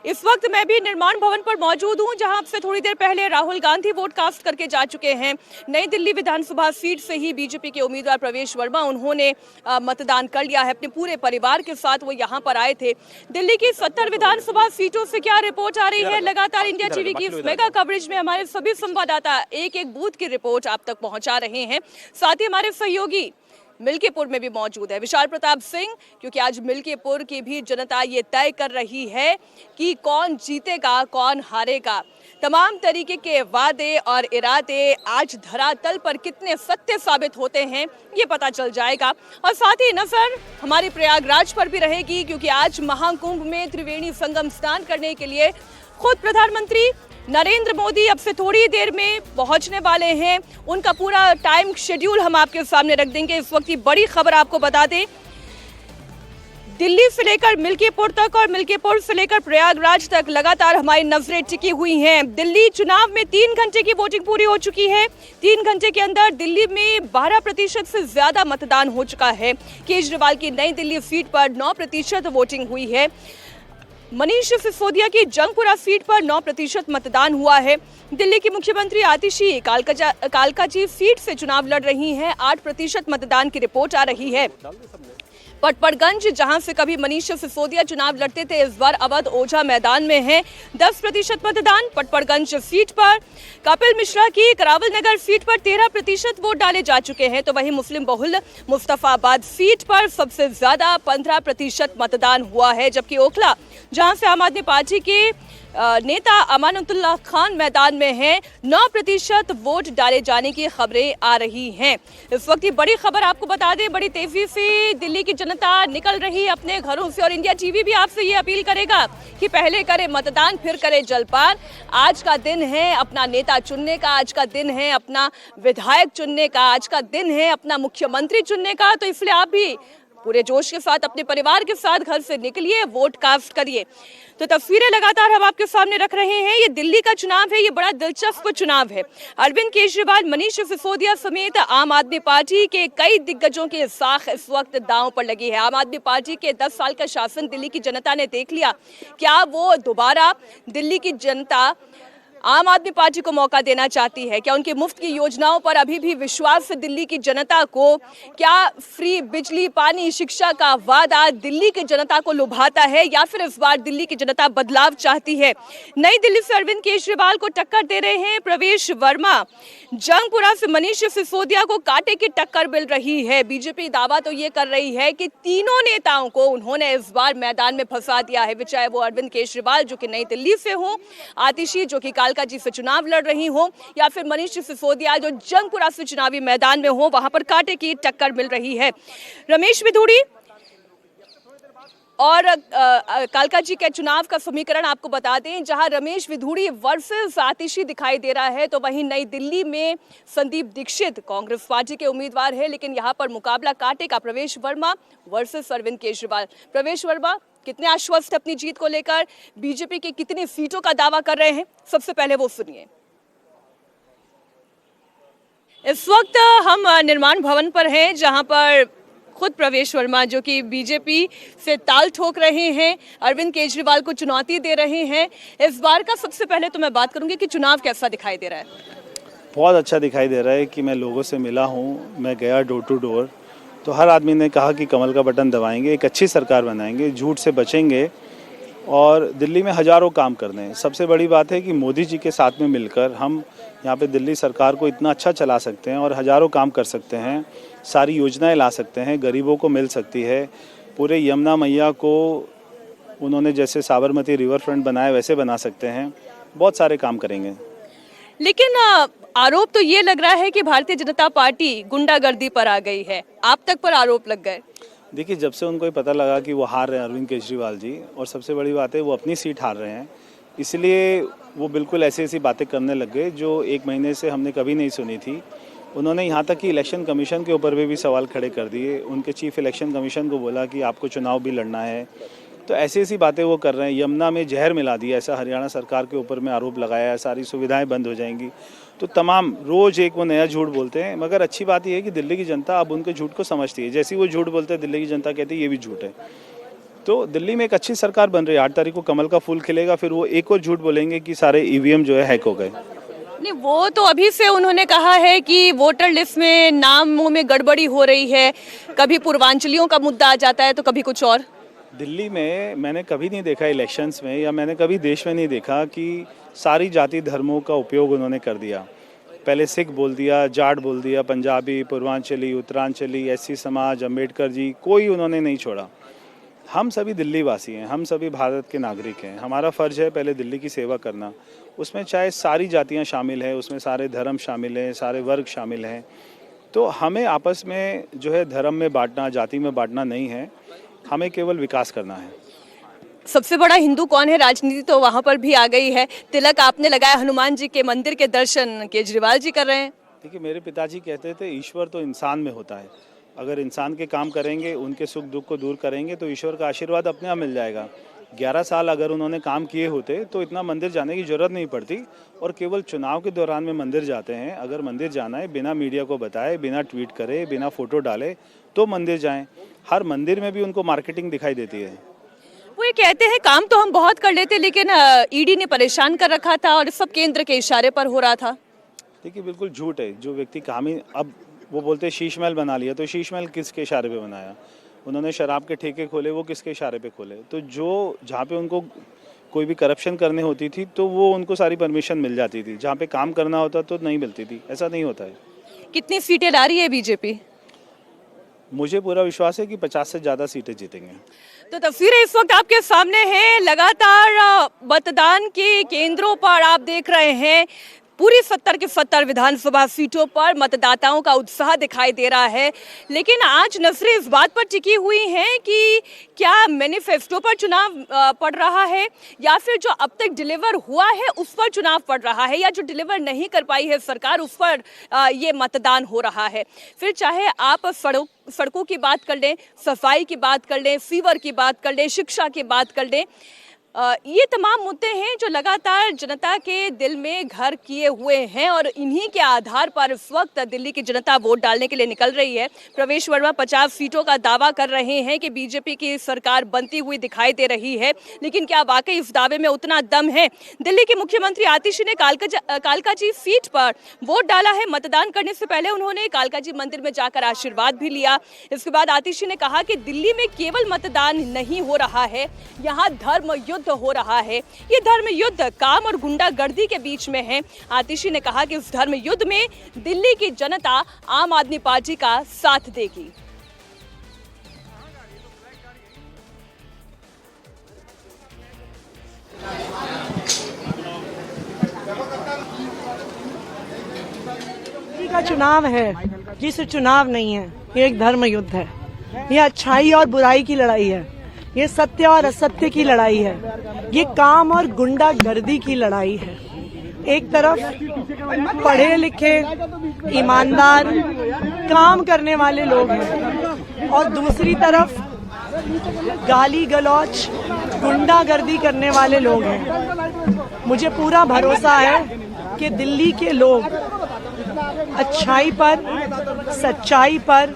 इस वक्त मैं भी निर्माण भवन पर मौजूद हूं, जहां से थोड़ी देर पहले राहुल गांधी वोट कास्ट करके जा चुके हैं। नई दिल्ली विधानसभा सीट से ही बीजेपी के उम्मीदवार प्रवेश वर्मा उन्होंने मतदान कर लिया है। अपने पूरे परिवार के साथ वो यहां पर आए थे। दिल्ली की 70 विधानसभा सीटों से क्या रिपोर्ट आ रही है? लगातार इंडिया टीवी की इस मेगा कवरेज में हमारे सभी संवाददाता एक एक बूथ की रिपोर्ट आप तक पहुंचा रहे हैं। साथ ही हमारे सहयोगी मिल्कीपुर में भी मौजूद है विशाल प्रताप सिंह, क्योंकि आज मिल्कीपुर की भी जनता ये तय कर रही है कि कौन जीतेगा कौन हारेगा। तमाम तरीके के वादे और इरादे आज धरातल पर कितने सत्य साबित होते हैं ये पता चल जाएगा। और साथ ही नजर हमारी प्रयागराज पर भी रहेगी, क्योंकि आज महाकुंभ में त्रिवेणी संगम स्नान करने के लिए खुद प्रधानमंत्री नरेंद्र मोदी अब से थोड़ी देर में पहुंचने वाले हैं। उनका पूरा टाइम शेड्यूल हम आपके सामने रख देंगे। इस वक्त की बड़ी खबर आपको बता दें, दिल्ली से लेकर मिल्कीपुर तक और मिल्कीपुर से लेकर प्रयागराज तक लगातार हमारी नजरें टिकी हुई हैं। दिल्ली चुनाव में 3 घंटे की वोटिंग पूरी हो चुकी है। 3 घंटे के अंदर दिल्ली में 12% से ज्यादा मतदान हो चुका है। केजरीवाल की नई दिल्ली सीट पर 9% वोटिंग हुई है। मनीष सिसोदिया की जंगपुरा सीट पर 9% मतदान हुआ है। दिल्ली की मुख्यमंत्री आतिशी कालकाजी सीट से चुनाव लड़ रही हैं। 8% मतदान की रिपोर्ट आ रही है। पटपड़गंज, जहां से कभी मनीष सिसोदिया चुनाव लड़ते थे, इस बार अवध ओझा मैदान में है। 10% मतदान पटपड़गंज सीट पर। कपिल मिश्रा की करावल नगर सीट पर 13% वोट डाले जा चुके हैं। तो वहीं मुस्लिम बहुल मुस्तफाबाद सीट पर सबसे ज्यादा 15% मतदान हुआ है। जबकि ओखला, जहां से आम आदमी पार्टी के नेता अमानुल्लाह खान मैदान में हैं, 9% वोट डाले जाने की खबरें आ रही हैं। इस वक्त की बड़ी खबर आपको बता दें, बड़ी तेजी से दिल्ली की जनता निकल रही है अपने घरों से, और इंडिया टीवी भी आपसे ये अपील करेगा कि पहले करे मतदान फिर करे जलपान। आज का दिन है अपना नेता चुनने का, आज का दिन है अपना विधायक चुनने का, आज का दिन है अपना मुख्यमंत्री चुनने का। तो इसलिए आप भी पूरे जोश के साथ अपने परिवार के साथ घर से निकलिए, वोट कास्ट करिए। तो तस्वीरें लगातार हम आपके सामने रख रहे हैं। ये दिल्ली का चुनाव है, ये बड़ा दिलचस्प चुनाव है। अरविंद केजरीवाल, मनीष सिसोदिया समेत आम आदमी पार्टी के कई दिग्गजों की साख इस वक्त दांव पर लगी है। आम आदमी पार्टी के 10 साल का शासन दिल्ली की जनता ने देख लिया। क्या वो दोबारा दिल्ली की जनता आम आदमी पार्टी को मौका देना चाहती है? क्या उनकी मुफ्त की योजनाओं पर अभी भी विश्वास है दिल्ली की जनता को? क्या फ्री बिजली, पानी, शिक्षा का वादा दिल्ली की जनता को लुभाता है, या फिर इस बार दिल्ली की जनता बदलाव चाहती है? नई दिल्ली से अरविंद केजरीवाल को टक्कर दे रहे हैं प्रवेश वर्मा। जंगपुरा से मनीष सिसोदिया को कांटे की टक्कर मिल रही है। बीजेपी दावा तो ये कर रही है कि तीनों नेताओं को उन्होंने इस बार मैदान में फंसा दिया है, चाहे वो अरविंद केजरीवाल जो कि नई दिल्ली से हो, आतिशी जो कि कालकाजी से चुनाव लड़ रही हो, या फिर मनीष सिसोदिया जो जंगपुरा से चुनावी मैदान में हो, वहां पर कांटे की टक्कर मिल रही है। रमेश विधूड़ी और कालकाजी के चुनाव का समीकरण आपको बता दें, जहां रमेश विधूड़ी वर्सेस आतिशी दिखाई दे रहा है, तो वहीं नई दिल्ली में संदीप दीक्षित कांग्रेस पार्टी के उम्मीदवार है, लेकिन यहां पर मुकाबला कांटे का प्रवेश वर्मा वर्सेस अरविंद केजरीवाल। प्रवेश वर्मा कितने आश्वस्त अपनी जीत को लेकर, बीजेपी की कितनी सीटों का दावा कर रहे हैं, सबसे पहले वो सुनिए। इस वक्त हम निर्माण भवन पर हैं, जहां पर खुद प्रवेश वर्मा जो कि बीजेपी से ताल ठोक रहे हैं, अरविंद केजरीवाल को चुनौती दे रहे हैं। इस बार का सबसे पहले तो मैं बात करूंगी कि चुनाव कैसा दिखाई दे रहा है? बहुत अच्छा दिखाई दे रहा है कि मैं लोगों से मिला हूं, मैं गया डोर टू डोर, तो हर आदमी ने कहा कि कमल का बटन दबाएंगे, एक अच्छी सरकार बनाएंगे, झूठ से बचेंगे और दिल्ली में हज़ारों काम करने हैं। सबसे बड़ी बात है कि मोदी जी के साथ में मिलकर हम यहाँ पे दिल्ली सरकार को इतना अच्छा चला सकते हैं और हज़ारों काम कर सकते हैं, सारी योजनाएं ला सकते हैं, गरीबों को मिल सकती है। पूरे यमुना मैया को उन्होंने जैसे साबरमती रिवर फ्रंट बनाया वैसे बना सकते हैं, बहुत सारे काम करेंगे। लेकिन आरोप तो ये लग रहा है कि भारतीय जनता पार्टी गुंडागर्दी पर आ गई है, आप तक पर आरोप लग गए। देखिए, जब से उनको पता लगा कि वो हार रहे हैं अरविंद केजरीवाल जी, और सबसे बड़ी बात है वो अपनी सीट हार रहे हैं, इसलिए वो बिल्कुल ऐसी ऐसी बातें करने लग गए जो 1 महीने से हमने कभी नहीं सुनी थी। उन्होंने यहाँ तक कि इलेक्शन कमीशन के ऊपर भी सवाल खड़े कर दिए। उनके चीफ इलेक्शन कमीशन को बोला कि आपको चुनाव भी लड़ना है, तो ऐसी ऐसी बातें वो कर रहे हैं। यमुना में जहर मिला दिया, ऐसा हरियाणा सरकार के ऊपर में आरोप लगाया है, सारी सुविधाएं बंद हो जाएंगी। तो तमाम रोज़ एक वो नया झूठ बोलते हैं। मगर अच्छी बात यह है कि दिल्ली की जनता अब उनके झूठ को समझती है। जैसे ही वो झूठ बोलते हैं, दिल्ली की जनता कहती है ये भी झूठ है। तो दिल्ली में एक अच्छी सरकार बन रही है। 8 तारीख को कमल का फूल खिलेगा, फिर वो एक और झूठ बोलेंगे कि सारे ईवीएम जो है हैक हो गए। नहीं, वो तो अभी से उन्होंने कहा है कि वोटर लिस्ट में नामों में गड़बड़ी हो रही है, कभी पूर्वांचलियों का मुद्दा आ जाता है तो कभी कुछ और। दिल्ली में मैंने कभी नहीं देखा इलेक्शंस में, या मैंने कभी देश में नहीं देखा कि सारी जाति धर्मों का उपयोग उन्होंने कर दिया। पहले सिख बोल दिया, जाट बोल दिया, पंजाबी, पूर्वांचली, उत्तरांचली, एससी समाज, अंबेडकर जी, कोई उन्होंने नहीं छोड़ा। हम सभी दिल्ली वासी हैं, हम सभी भारत के नागरिक हैं। हमारा फ़र्ज़ है पहले दिल्ली की सेवा करना। उसमें चाहे सारी जातियां शामिल हैं, उसमें सारे धर्म शामिल हैं, सारे वर्ग शामिल हैं। तो हमें आपस में जो है धर्म में बांटना, जाति में बांटना नहीं है, हमें केवल विकास करना है। सबसे बड़ा हिंदू कौन है, राजनीति तो वहां पर भी आ गई है। तिलक आपने लगाया, हनुमान जी के मंदिर के दर्शन केजरीवाल जी कर रहे हैं। देखिए, मेरे पिताजी कहते थे ईश्वर तो इंसान में होता है। अगर इंसान के काम करेंगे, उनके सुख दुख को दूर करेंगे तो ईश्वर का आशीर्वाद अपने आप मिल जाएगा। 11 साल अगर उन्होंने काम किए होते तो इतना मंदिर जाने की जरूरत नहीं पड़ती, और केवल चुनाव के दौरान में मंदिर जाते हैं। अगर मंदिर जाना है, बिना मीडिया को बताए, बिना ट्वीट करे, बिना फोटो डाले तो मंदिर जाएं। हर मंदिर में भी उनको मार्केटिंग दिखाई देती है। वो ये कहते हैं काम तो हम बहुत कर लेते, लेकिन ईडी ने परेशान कर रखा था और सब केंद्र के इशारे पर हो रहा था। देखिए, बिल्कुल झूठ है। जो व्यक्ति काम ही, अब वो बोलते हैं शीश महल बना लिया, तो शीश महल किसके इशारे पे बनाया? उन्होंने शराब के ठेके खोले, वो किसके इशारे पे खोले? तो जो जहाँ पे उनको कोई भी करप्शन करने होती थी तो वो उनको सारी परमिशन मिल जाती थी, जहाँ पे काम करना होता तो नहीं मिलती थी। ऐसा नहीं होता है। कितनी सीटें ला रही है बीजेपी? मुझे पूरा विश्वास है कि 50 से ज़्यादा सीटें जीतेंगे। तो तस्वीरें इस वक्त आपके सामने हैं। लगातार मतदान के केंद्रों पर आप देख रहे हैं पूरी 70 की 70 विधानसभा सीटों पर मतदाताओं का उत्साह दिखाई दे रहा है। लेकिन आज नजरें इस बात पर टिकी हुई हैं कि क्या मैनिफेस्टो पर चुनाव पड़ रहा है, या फिर जो अब तक डिलीवर हुआ है उस पर चुनाव पड़ रहा है, या जो डिलीवर नहीं कर पाई है सरकार उस पर ये मतदान हो रहा है। फिर चाहे आप सड़कों की बात कर लें, सफाई की बात कर लें, सीवर की बात कर लें, शिक्षा की बात कर लें, ये तमाम मुद्दे हैं जो लगातार जनता के दिल में घर किए हुए हैं, और इन्हीं के आधार पर इस वक्त दिल्ली की जनता वोट डालने के लिए निकल रही है। प्रवेश वर्मा 50 सीटों का दावा कर रहे हैं कि बीजेपी की सरकार बनती हुई दिखाई दे रही है, लेकिन क्या वाकई इस दावे में उतना दम है? दिल्ली के मुख्यमंत्री आतिशी ने कालकाजी सीट पर वोट डाला है। मतदान करने से पहले उन्होंने कालकाजी मंदिर में जाकर आशीर्वाद भी लिया। इसके बाद आतिशी ने कहा कि दिल्ली में केवल मतदान नहीं हो रहा है, यहाँ धर्म युद्ध हो रहा है। ये धर्म युद्ध काम और गुंडागर्दी के बीच में है। आतिशी ने कहा कि इस धर्म युद्ध में दिल्ली की जनता आम आदमी पार्टी का साथ देगी। दिल्ली का चुनाव है, जिस चुनाव नहीं है। ये एक धर्म युद्ध है, ये अच्छाई और बुराई की लड़ाई है, ये सत्य और असत्य की लड़ाई है, ये काम और गुंडागर्दी की लड़ाई है। एक तरफ पढ़े लिखे ईमानदार काम करने वाले लोग हैं, और दूसरी तरफ गाली गलौच गुंडागर्दी करने वाले लोग हैं। मुझे पूरा भरोसा है कि दिल्ली के लोग अच्छाई पर, सच्चाई पर,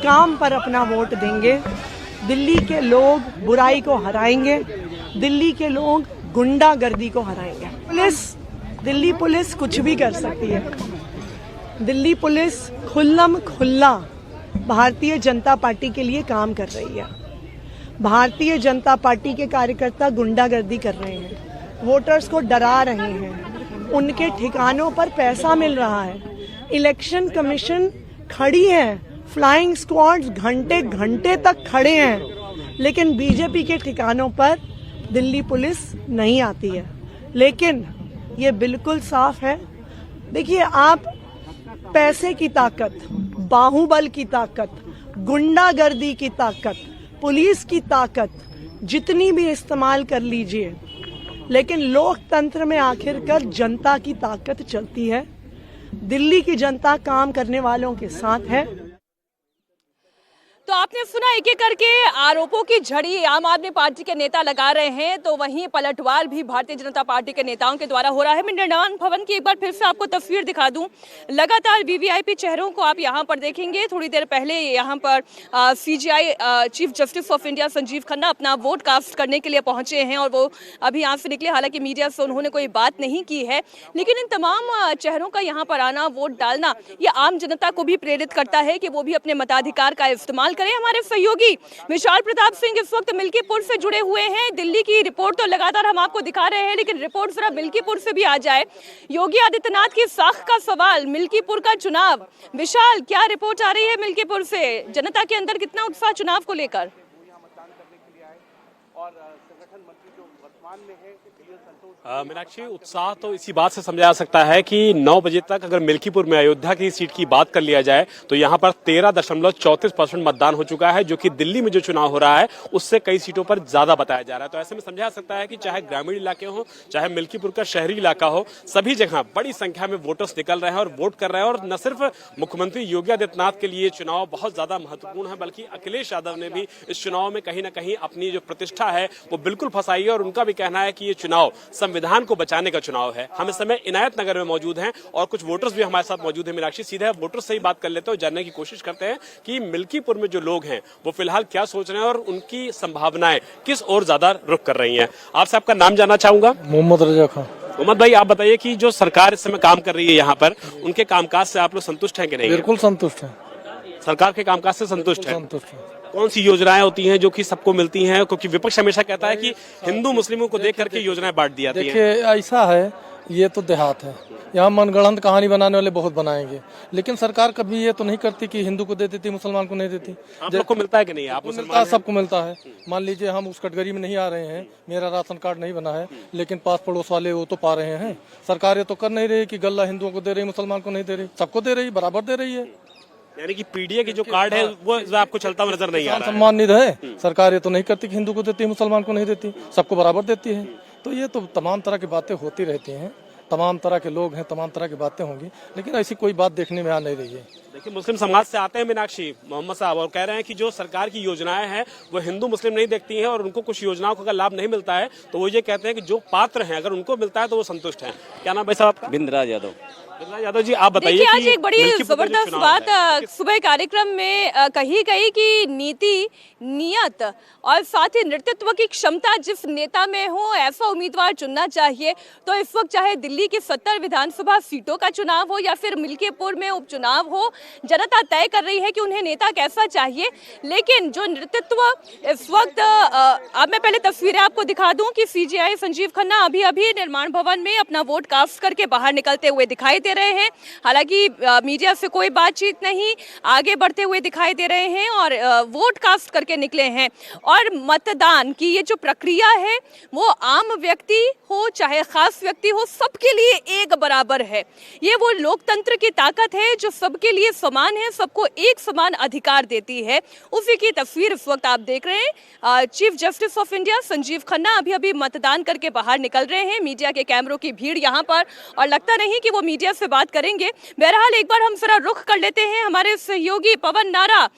काम पर अपना वोट देंगे। दिल्ली के लोग बुराई को हराएंगे, दिल्ली के लोग गुंडागर्दी को हराएंगे। दिल्ली पुलिस कुछ भी कर सकती है। दिल्ली पुलिस खुल्लम खुल्ला भारतीय जनता पार्टी के लिए काम कर रही है। भारतीय जनता पार्टी के कार्यकर्ता गुंडागर्दी कर रहे हैं, वोटर्स को डरा रहे हैं, उनके ठिकानों पर पैसा मिल रहा है। इलेक्शन कमीशन खड़ी है, फ्लाइंग स्क्वाड्स घंटे घंटे तक खड़े हैं, लेकिन बीजेपी के ठिकानों पर दिल्ली पुलिस नहीं आती है। लेकिन ये बिल्कुल साफ है, देखिए आप पैसे की ताकत, बाहुबल की ताकत, गुंडागर्दी की ताकत, पुलिस की ताकत जितनी भी इस्तेमाल कर लीजिए, लेकिन लोकतंत्र में आखिरकार जनता की ताकत चलती है। दिल्ली की जनता काम करने वालों के साथ है। तो आपने सुना एक एक करके आरोपों की झड़ी आम आदमी पार्टी के नेता लगा रहे हैं, तो वहीं पलटवार भी भारतीय जनता पार्टी के नेताओं के द्वारा हो रहा है। मैं निर्माण भवन की एक बार फिर से आपको तस्वीर दिखा दूं। लगातार वीवीआईपी चेहरों को आप यहां पर देखेंगे। थोड़ी देर पहले यहां पर CGI chief justice of India Sanjeev Khanna अपना वोट कास्ट करने के लिए पहुंचे हैं और वो अभी यहाँ से निकले। हालांकि मीडिया से उन्होंने कोई बात नहीं की है, लेकिन इन तमाम चेहरों का यहाँ पर आना, वोट डालना, ये आम जनता को भी प्रेरित करता है कि वो भी अपने मताधिकार का इस्तेमाल करें। हमारे सहयोगी विशाल प्रताप सिंह इस वक्त मिल्कीपुर से जुड़े हुए हैं। दिल्ली की रिपोर्ट तो लगातार हम आपको दिखा रहे हैं, लेकिन रिपोर्ट जरा मिल्कीपुर से भी आ जाए। योगी आदित्यनाथ की साख का सवाल, मिल्कीपुर का चुनाव। विशाल, क्या रिपोर्ट आ रही है मिल्कीपुर से? जनता के अंदर कितना उत्साह चुनाव को लेकर? मीनाक्षी, उत्साह तो इसी बात से समझा जा सकता है कि 9 बजे तक अगर मिल्कीपुर में अयोध्या की सीट की बात कर लिया जाए तो यहाँ पर 13.34% मतदान हो चुका है, जो कि दिल्ली में जो चुनाव हो रहा है उससे कई सीटों पर ज्यादा बताया जा रहा है। तो ऐसे में समझा जा सकता है कि चाहे ग्रामीण इलाके हो, चाहे मिल्कीपुर का शहरी इलाका हो, सभी जगह बड़ी संख्या में वोटर्स निकल रहे हैं और वोट कर रहे हैं। और न सिर्फ मुख्यमंत्री योगी आदित्यनाथ के लिए चुनाव बहुत ज्यादा महत्वपूर्ण है, बल्कि अखिलेश यादव ने भी इस चुनाव में कहीं ना कहीं अपनी जो प्रतिष्ठा है वो बिल्कुल फंसाई है। और उनका भी कहना है कि ये चुनाव संविधान को बचाने का चुनाव है। हम इस समय इनायत नगर में मौजूद हैं और कुछ वोटर्स भी हमारे साथ मौजूद हैं। मीनाक्षी, सीधे वोटर्स से ही बात कर लेते हैं और जानने की कोशिश करते हैं कि मिल्कीपुर में जो लोग हैं वो फिलहाल क्या सोच रहे हैं और उनकी संभावनाएं किस ओर ज्यादा रुख कर रही हैं। आपसे आपका नाम जानना चाहूंगा। मोहम्मद रजा खान। मोहम्मद भाई, आप बताइए कि जो सरकार इस समय काम कर रही है यहाँ पर, उनके कामकाज से आप लोग संतुष्ट हैं कि नहीं? बिल्कुल संतुष्ट है। सरकार के कामकाज से संतुष्ट है। संतुष्ट है। कौन सी योजनाएं होती हैं जो कि सबको मिलती हैं? क्योंकि विपक्ष हमेशा कहता है कि हिंदू मुस्लिमों को देख करके योजनाएं बांट दी जाती हैं। देखिए, ऐसा है, ये तो देहात है, यहाँ मनगढ़ंत कहानी बनाने वाले बहुत बनाएंगे, लेकिन सरकार कभी ये तो नहीं करती कि हिंदू को दे देती, मुसलमान को नहीं देती। आप लोग को मिलता है कि नहीं? आप मिलता है, सबको मिलता है। मान लीजिए हम उस कैटेगरी में नहीं आ रहे हैं, मेरा राशन कार्ड नहीं बना है, लेकिन पास पड़ोस वाले वो तो पा रहे हैं। सरकार ये तो कर नहीं रही कि गल्ला हिंदुओं को दे रही, मुसलमान को नहीं दे रही, सबको दे रही, बराबर दे रही है। यानी कि पीडीए की जो कार्ड है वो आपको चलता हुआ नजर नहीं आ रहा है। सम्मान निधि है, सरकार ये तो नहीं करती कि हिंदू को देती है, मुसलमान को नहीं देती, सबको बराबर देती है। तो ये तो तमाम तरह की बातें होती रहती हैं, तमाम तरह के लोग हैं, तमाम तरह की बातें होंगी, लेकिन ऐसी कोई बात देखने में आ नहीं रही है। देखिए, मुस्लिम समाज से आते हैं मीनाक्षी मोहम्मद साहब और कह रहे हैं कि जो सरकार की योजनाएं हैं वो हिंदू मुस्लिम नहीं देखती हैं और उनको कुछ योजनाओं का लाभ नहीं मिलता है, तो वो ये कहते हैं कि जो पात्र हैं अगर उनको मिलता है तो वो संतुष्ट हैं। क्या नाम है साहब आपका? बिंद्राज यादव। बिंद्राज यादव जी, आप बताइए। देखिए, आज एक बड़ी जबरदस्त बात सुबह कार्यक्रम में कही गई कि नीति, नियत और साथ ही नेतृत्व की क्षमता जिस नेता में हो ऐसा उम्मीदवार चुनना चाहिए। तो इस वक्त चाहे दिल्ली की 70 विधानसभा सीटों का चुनाव हो या फिर मिल्कीपुर में उपचुनाव हो, जनता तय कर रही है कि उन्हें नेता कैसा चाहिए। लेकिन जो नेतृत्व इस वक्त, अब मैं पहले तस्वीरें आपको दिखा दूं कि सीजीआई संजीव खन्ना अभी अभी निर्माण भवन में अपना वोट कास्ट करके बाहर निकलते हुए दिखाई दे रहे हैं। हालांकि मीडिया से कोई बातचीत नहीं, आगे बढ़ते हुए दिखाई दे रहे हैं और वोट कास्ट करके निकले हैं। और मतदान की ये जो प्रक्रिया है वो आम व्यक्ति हो चाहे खास व्यक्ति हो, सबके लिए एक बराबर है। ये वो लोकतंत्र की ताकत है जो सबके लिए समान है, सबको एक समान अधिकार देती है। उसी की तस्वीर इस वक्त आप देख रहे हैं। Chief justice of India Sanjeev Khanna अभी अभी मतदान करके बाहर निकल रहे हैं। मीडिया के कैमरों की भीड़ यहाँ पर, और लगता नहीं कि वो मीडिया से बात करेंगे। बहरहाल एक बार हम जरा रुख कर लेते हैं। हमारे सहयोगी पवन नारा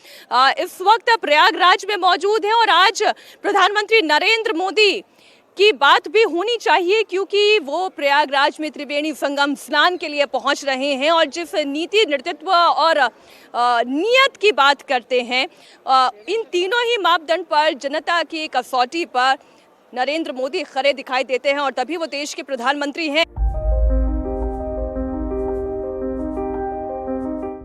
इस वक्त प्रयागराज में मौजूद है और आज प्रधानमंत्री नरेंद्र मोदी की बात भी होनी चाहिए, क्योंकि वो प्रयागराज में त्रिवेणी संगम स्नान के लिए पहुंच रहे हैं। और जिस नीति, नेतृत्व और नियत की बात करते हैं, इन तीनों ही मापदंड पर, जनता की कसौटी पर नरेंद्र मोदी खरे दिखाई देते हैं और तभी वो देश के प्रधानमंत्री हैं।